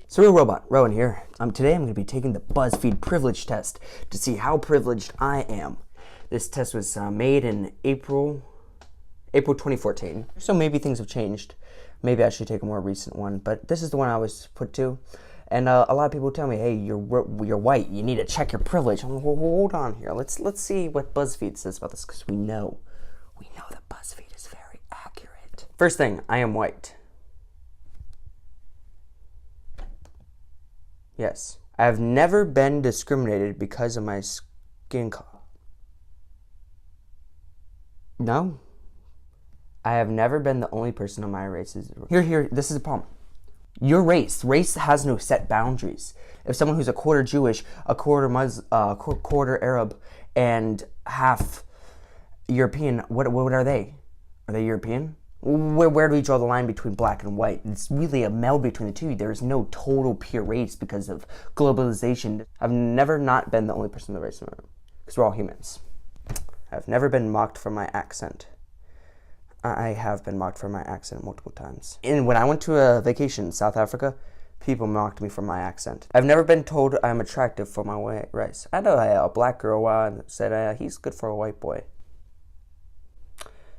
Surreal Robot, Rowan here. Today I'm going to be taking the Buzzfeed privilege test to see how privileged I am. This test was made in April 2014, so maybe things have changed. Maybe I should take a more recent one, but this is the one I was put to. And a lot of people tell me, hey, you're white, you need to check your privilege. I'm like, well, hold on here. Let's see what BuzzFeed says about this, because we know that BuzzFeed is very accurate. First thing, I am white. Yes. I have never been discriminated because of my skin color. No. I have never been the only person of my race. Here, this is a problem. Your race has no set boundaries. If someone who's a quarter Jewish, a quarter quarter Arab, and half European, what are they? Are they European? Where do we draw the line between black and white? It's really a meld between the two. There is no total pure race because of globalization. I've never not been the only person in the race, because we're all humans. I've never been mocked for my accent. I have been mocked for my accent multiple times. And when I went to a vacation in South Africa, people mocked me for my accent. I've never been told I'm attractive for my white race. I know a black girl said he's good for a white boy.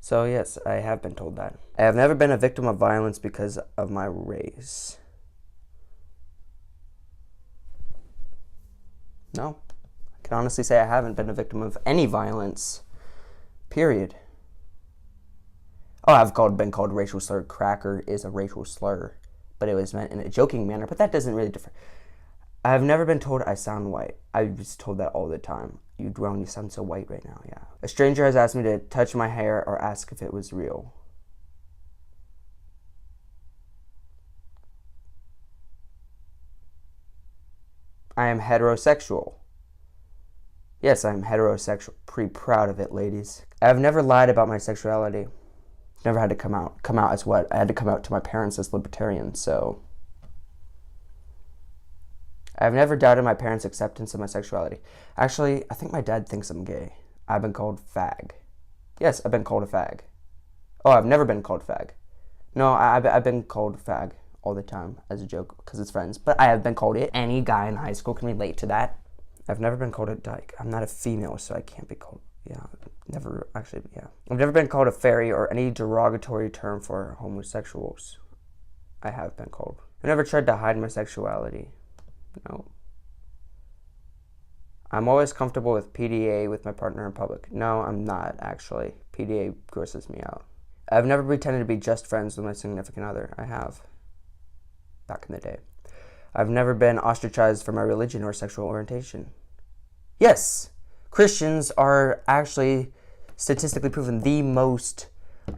So yes, I have been told that. I have never been a victim of violence because of my race. No. I can honestly say I haven't been a victim of any violence. Period. Oh, I've been called racial slur. Cracker is a racial slur, but it was meant in a joking manner, but that doesn't really differ. I have never been told I sound white. I was told that all the time. You sound so white right now, yeah. A stranger has asked me to touch my hair or ask if it was real. I am heterosexual. Yes, I'm heterosexual. Pretty proud of it, ladies. I have never lied about my sexuality. Never had to come out. Come out as what? I had to come out to my parents as libertarian, so... I've never doubted my parents' acceptance of my sexuality. Actually, I think my dad thinks I'm gay. I've been called fag. Yes, I've been called a fag. Oh, I've never been called fag. No, I've been called fag all the time as a joke because it's friends. But I have been called it. Any guy in high school can relate to that. I've never been called a dyke. I'm not a female, so I can't be called... Yeah, never, actually, yeah. I've never been called a fairy or any derogatory term for homosexuals. I have been called. I've never tried to hide my sexuality. No. I'm always comfortable with PDA with my partner in public. No, I'm not, actually. PDA grosses me out. I've never pretended to be just friends with my significant other. I have. Back in the day. I've never been ostracized for my religion or sexual orientation. Yes! Christians are actually statistically proven the most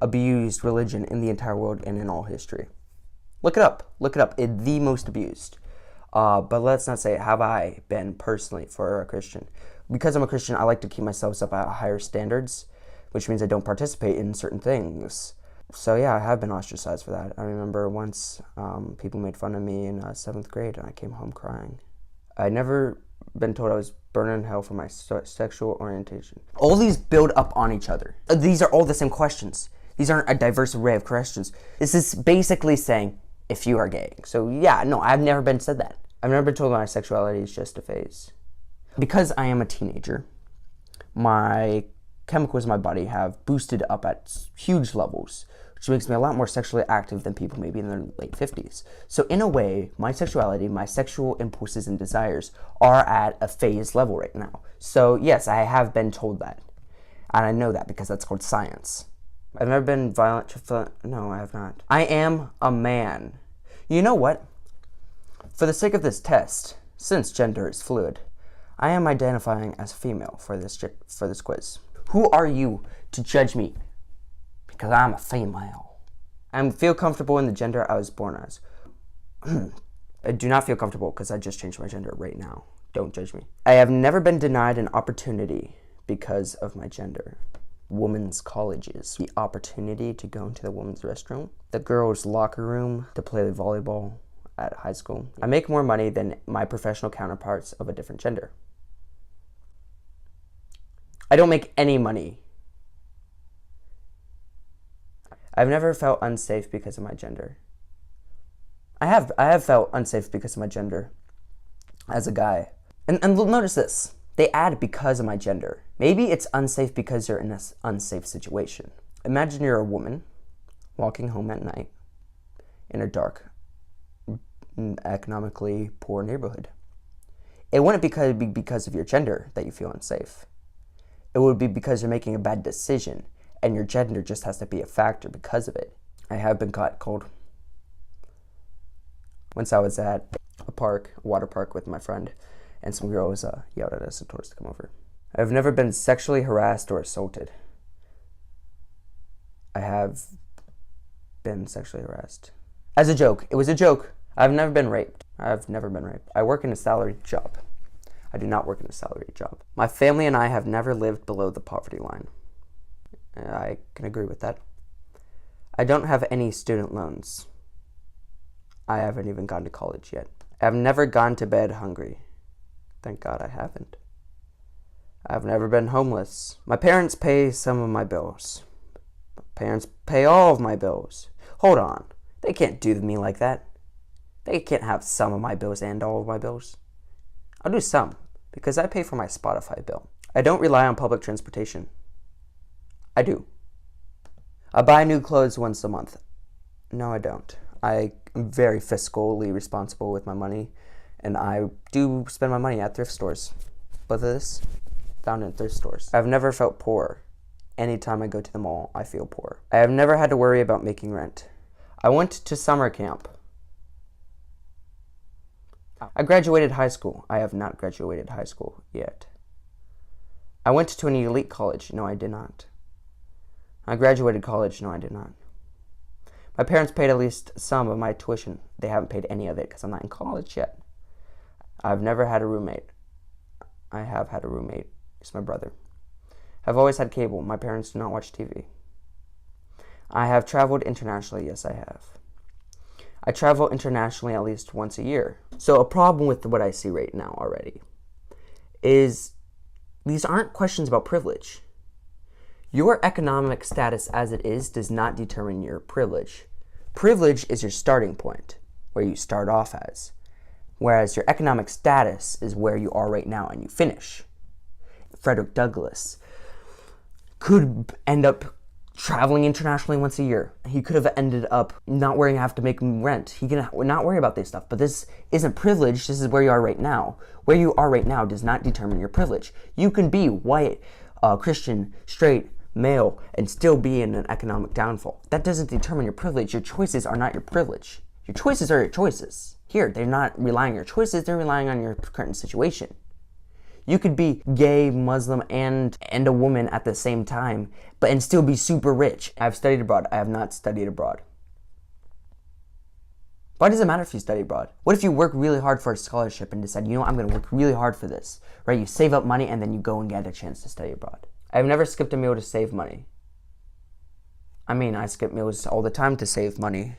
abused religion in the entire world and in all history. Look it up. Look it up. It's the most abused. But let's not say, have I been personally for a Christian? Because I'm a Christian, I like to keep myself up at higher standards, which means I don't participate in certain things. So yeah, I have been ostracized for that. I remember once people made fun of me in 7th grade and I came home crying. I'd never been told I was burning in hell for my sexual orientation. All these build up on each other. These are all the same questions. These aren't a diverse array of questions. This is basically saying, if you are gay. So yeah, no, I've never been said that. I've never been told my sexuality is just a phase. Because I am a teenager, my chemicals in my body have boosted up at huge levels, which makes me a lot more sexually active than people maybe in their late 50s. So in a way, my sexuality, my sexual impulses and desires are at a phase level right now. So yes, I have been told that. And I know that because that's called science. I've never been violent to... No, I have not. I am a man. You know what? For the sake of this test, since gender is fluid, I am identifying as female for this quiz. Who are you to judge me? Because I'm a female. I feel comfortable in the gender I was born as. I do not feel comfortable because I just changed my gender right now. Don't judge me. I have never been denied an opportunity because of my gender. Women's colleges. The opportunity to go into the women's restroom. The girls' locker room to play volleyball at high school. I make more money than my professional counterparts of a different gender. I don't make any money. I've never felt unsafe because of my gender. I have felt unsafe because of my gender as a guy. And notice this. They add because of my gender. Maybe it's unsafe because you're in an unsafe situation. Imagine you're a woman walking home at night in a dark, economically poor neighborhood. It wouldn't be because of your gender that you feel unsafe. It would be because you're making a bad decision and your gender just has to be a factor because of it. I have been caught cold. Once I was at a water park with my friend, and some girls yelled at us and told us to come over. I've never been sexually harassed or assaulted. I have been sexually harassed. As a joke. It was a joke. I've never been raped. I work in a salaried job. I do not work in a salaried job. My family and I have never lived below the poverty line. I can agree with that. I don't have any student loans. I haven't even gone to college yet. I've never gone to bed hungry. Thank God I haven't. I've never been homeless. My parents pay some of my bills. My parents pay all of my bills. Hold on. They can't do to me like that. They can't have some of my bills and all of my bills. I'll do some, because I pay for my Spotify bill. I don't rely on public transportation. I do. I buy new clothes once a month. No, I don't. I am very fiscally responsible with my money, and I do spend my money at thrift stores. Both of this, found in thrift stores. I've never felt poor. Anytime I go to the mall, I feel poor. I have never had to worry about making rent. I went to summer camp. I graduated high school. I have not graduated high school yet. I went to an elite college. No, I did not. I graduated college. No, I did not. My parents paid at least some of my tuition. They haven't paid any of it because I'm not in college yet. I've never had a roommate. I have had a roommate. It's my brother. I've always had cable. My parents do not watch TV. I have traveled internationally. Yes, I have. I travel internationally at least once a year. So a problem with what I see right now already is these aren't questions about privilege. Your economic status as it is does not determine your privilege. Privilege is your starting point, where you start off as. Whereas your economic status is where you are right now and you finish. Frederick Douglass could end up traveling internationally once a year. He could have ended up not worrying have to make rent. He can not worry about this stuff. But this isn't privilege. This is where you are right now. Where you are right now does not determine your privilege. You can be white, Christian, straight, male, and still be in an economic downfall. That doesn't determine your privilege. Your choices are not your privilege. Your choices are your choices. Here, they're not relying on your choices. They're relying on your current situation. You could be gay, Muslim, and a woman at the same time, and still be super rich. I've studied abroad. I have not studied abroad. Why does it matter if you study abroad? What if you work really hard for a scholarship and decide, you know what, I'm going to work really hard for this, right? You save up money and then you go and get a chance to study abroad. I've never skipped a meal to save money. I mean, I skip meals all the time to save money.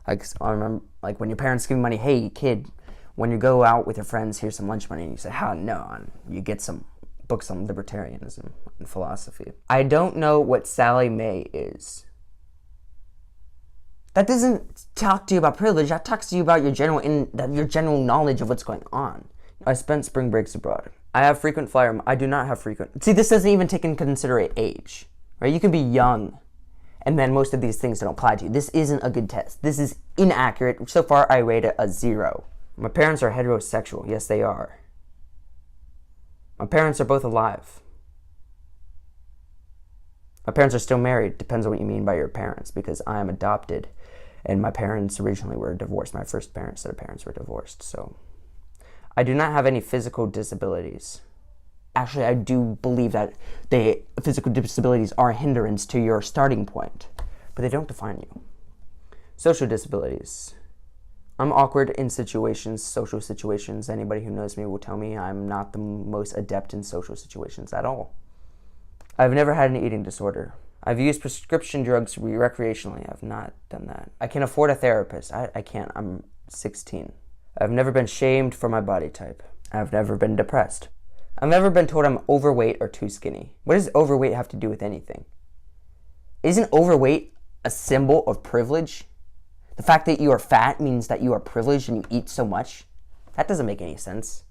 Like, I remember, like when your parents give you money, hey, kid, when you go out with your friends, here's some lunch money, and you say, no, you get some books on libertarianism and philosophy. I don't know what Sally Mae is. That doesn't talk to you about privilege. That talks to you about your general knowledge of what's going on. I spent spring breaks abroad. I have frequent flyer. I do not have frequent. See, this doesn't even take into consideration age, right? You can be young, and then most of these things don't apply to you. This isn't a good test. This is inaccurate. So far, I rate it a 0. My parents are heterosexual. Yes, they are. My parents are both alive. My parents are still married. Depends on what you mean by your parents, because I am adopted, and my parents originally were divorced. My first set of parents were divorced, so... I do not have any physical disabilities. Actually, I do believe that physical disabilities are a hindrance to your starting point, but they don't define you. Social disabilities. I'm awkward in social situations. Anybody who knows me will tell me I'm not the most adept in social situations at all. I've never had an eating disorder. I've used prescription drugs recreationally. I've not done that. I can afford a therapist. I can't. I'm 16. I've never been shamed for my body type. I've never been depressed. I've never been told I'm overweight or too skinny. What does overweight have to do with anything? Isn't overweight a symbol of privilege? The fact that you are fat means that you are privileged and you eat so much? That doesn't make any sense.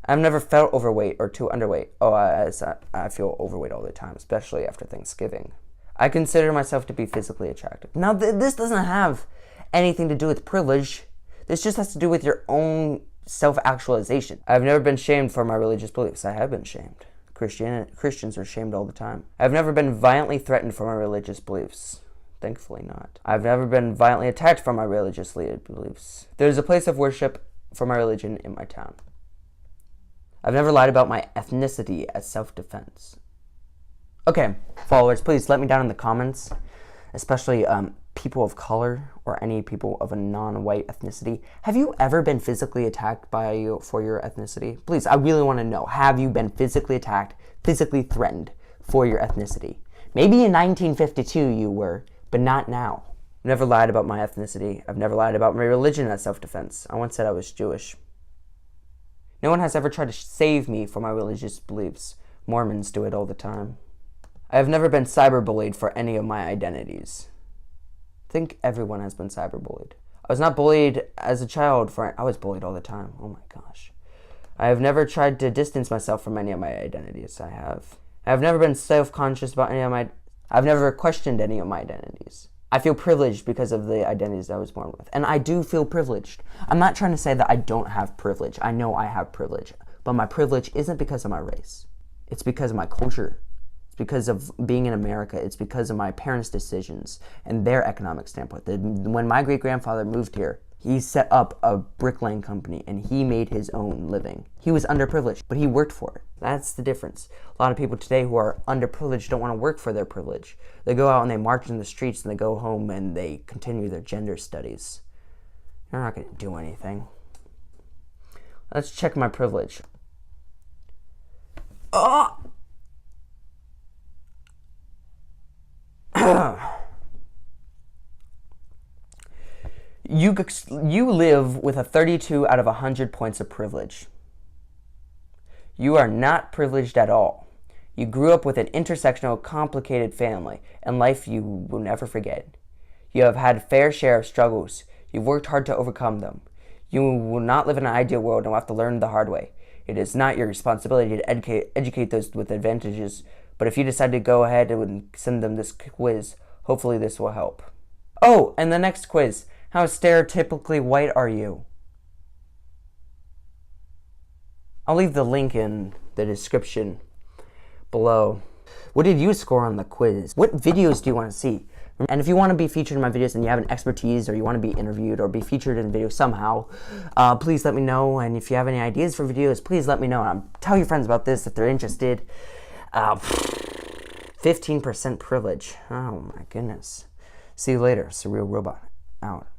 I've never felt overweight or too underweight. Oh, I feel overweight all the time, especially after Thanksgiving. I consider myself to be physically attractive. Now, this doesn't have anything to do with privilege. This just has to do with your own self-actualization. I've never been shamed for my religious beliefs. I have been shamed. Christians are shamed all the time. I've never been violently threatened for my religious beliefs. Thankfully not. I've never been violently attacked for my religious beliefs. There's a place of worship for my religion in my town. I've never lied about my ethnicity as self-defense. Okay, followers, please let me down in the comments, especially people of color or any people of a non-white ethnicity. Have you ever been physically attacked for your ethnicity? Please, I really want to know. Have you been physically attacked, physically threatened for your ethnicity? Maybe in 1952 you were, but not now. I've never lied about my ethnicity. I've never lied about my religion as self-defense. I once said I was Jewish. No one has ever tried to save me for my religious beliefs. Mormons do it all the time. I have never been cyberbullied for any of my identities. I think everyone has been cyberbullied. I was not bullied as a child I was bullied all the time. Oh my gosh. I have never tried to distance myself from any of my identities. I have never been self-conscious about I've never questioned any of my identities. I feel privileged because of the identities I was born with. And I do feel privileged. I'm not trying to say that I don't have privilege. I know I have privilege. But my privilege isn't because of my race. It's because of my culture. It's because of being in America. It's because of my parents' decisions and their economic standpoint. When my great-grandfather moved here, he set up a bricklaying company and he made his own living. He was underprivileged, but he worked for it. That's the difference. A lot of people today who are underprivileged don't want to work for their privilege. They go out and they march in the streets and they go home and they continue their gender studies. You're not going to do anything. Let's check my privilege. Oh! You live with a 32 out of 100 points of privilege. You are not privileged at all. You grew up with an intersectional, complicated family and life you will never forget. You have had a fair share of struggles. You've worked hard to overcome them. You will not live in an ideal world and will have to learn the hard way. It is not your responsibility to educate those with advantages, but if you decide to go ahead and send them this quiz, hopefully this will help. Oh, and the next quiz. How stereotypically white are you? I'll leave the link in the description below. What did you score on the quiz? What videos do you want to see? And if you want to be featured in my videos and you have an expertise or you want to be interviewed or be featured in a video somehow, please let me know. And if you have any ideas for videos, please let me know. And tell your friends about this if they're interested. 15% privilege. Oh my goodness. See you later. Surreal Robot out.